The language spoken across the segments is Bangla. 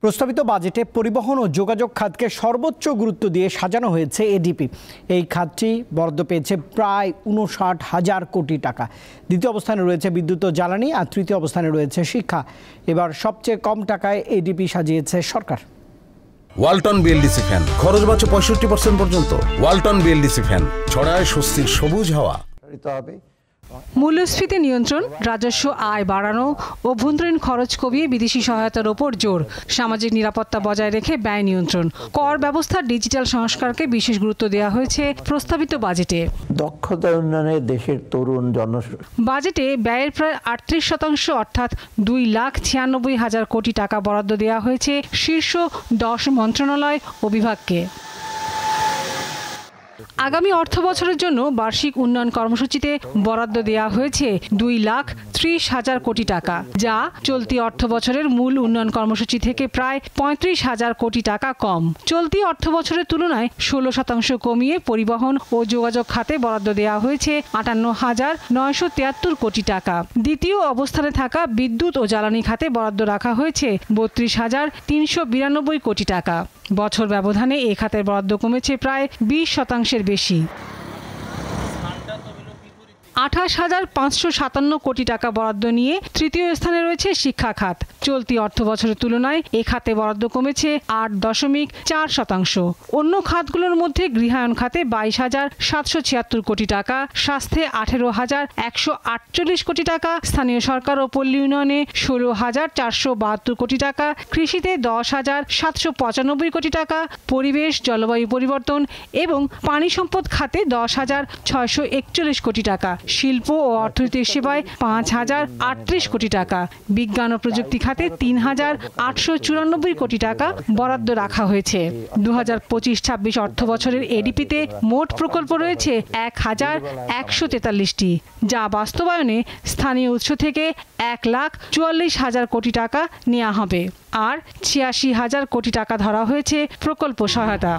প্রস্তাবিত বাজেটে পরিবহন ও যোগাযোগ খাতকে সর্বোচ্চ গুরুত্ব দিয়ে সাজানো হয়েছে এডিপি। এই খাতটি বরাদ্দ পেয়েছে প্রায় ৫৯,০০০ কোটি টাকা। দ্বিতীয় অবস্থানে রয়েছে বিদ্যুৎ ও জ্বালানি, আর তৃতীয় অবস্থানে রয়েছে শিক্ষা। এবার সবচেয়ে কম টাকায় এডিপি সাজিয়েছে সরকার। ওয়ালটন বিএলডিসি ফ্যান, খরচ বাঁচে 65% পর্যন্ত। ওয়ালটন বিএলডিসি ফ্যান ছড়ায় স্বস্তির সবুজ হাওয়া। মূল্যস্ফীতি নিয়ন্ত্রণ, রাজস্ব আয় বাড়ানো, অভ্যন্তরীণ খরচ কমিয়ে বিদেশি সহায়তার ওপর জোর, সামাজিক নিরাপত্তা বজায় রেখে ব্যয় নিয়ন্ত্রণ, কর ব্যবস্থার ডিজিটাল সংস্কারকে বিশেষ গুরুত্ব দেওয়া হয়েছে প্রস্তাবিত বাজেটে। দক্ষতা উন্নয়নে দেশের তরুণ বাজেটে ব্যয়ের প্রায় ৩৮% অর্থাৎ ২,৯৬,০০০ কোটি টাকা বরাদ্দ দেওয়া হয়েছে শীর্ষ ১০ মন্ত্রণালয় ও বিভাগকে। আগামী অর্থ বছরের জন্য বার্ষিক উন্নয়ন কর্মসূচিতে বরাদ্দ দেওয়া হয়েছে ২,৩০,০০০ কোটি টাকা, যা চলতি অর্থ বছরের মূল উন্নয়ন কর্মসূচি থেকে প্রায় ৩৫,০০০ কোটি টাকা কম। চলতি অর্থ বছরের তুলনায় ১৬% কমিয়ে পরিবহন ও যোগাযোগ খাতে বরাদ্দ দেওয়া হয়েছে ৫৮,৯৭৩ কোটি টাকা। দ্বিতীয় অবস্থানে থাকা বিদ্যুৎ ও জ্বালানি খাতে বরাদ্দ রাখা হয়েছে ৩২,৩৯২ কোটি টাকা। বছর ব্যবধানে এ খাতের বরাদ্দ কমেছে প্রায় ২০% বেশি। ২৮,৫৫৭ কোটি টাকা বরাদ্দ নিয়ে তৃতীয় স্থানে রয়েছে শিক্ষা খাত। চলতি অর্থ বছরের তুলনায় এ খাতে বরাদ্দ কমেছে ৮.৪%। অন্য খাতগুলোর মধ্যে গৃহায়ণ খাতে ২২,৭৭৬ কোটি টাকা, স্বাস্থ্যে ১৮,১৪৮ কোটি টাকা, স্থানীয় সরকার ও পল্লী উন্নয়নে ১৬,৪৭২ কোটি টাকা, কৃষিতে ১০,৭৯৫ কোটি টাকা, পরিবেশ, জলবায়ু পরিবর্তন এবং পানি সম্পদ খাতে ১০,৬৪১ কোটি টাকা, শিল্প ও অর্থনৈতিক সেবায় ৫,০৩৮ কোটি টাকা, বিজ্ঞান ও প্রযুক্তি খাতে ৩,৮৯৪ কোটি টাকা বরাদ্দ রাখা হয়েছে। ২০২৫-২৬ অর্থ বছরের এডিপিতে মোট প্রকল্প রয়েছে ১,১৪৩টি, যা বাস্তবায়নে স্থানীয় উৎস থেকে ১,৪৪,০০০ কোটি টাকা নেওয়া হবে, আর ৮৬,০০০ কোটি টাকা ধরা হয়েছে প্রকল্প সহায়তা।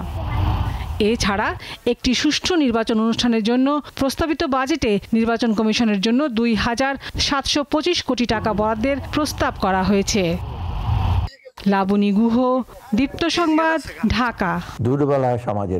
এছাড়া একটি সুষ্ঠু নির্বাচন অনুষ্ঠানের জন্য প্রস্তাবিত বাজেটে নির্বাচন কমিশনের জন্য ২,৭২৫ কোটি টাকা বরাদ্দের প্রস্তাব করা হয়েছে। লাবণী গুহ, দীপ্ত সংবাদ, ঢাকা। দুর্বল সমাজের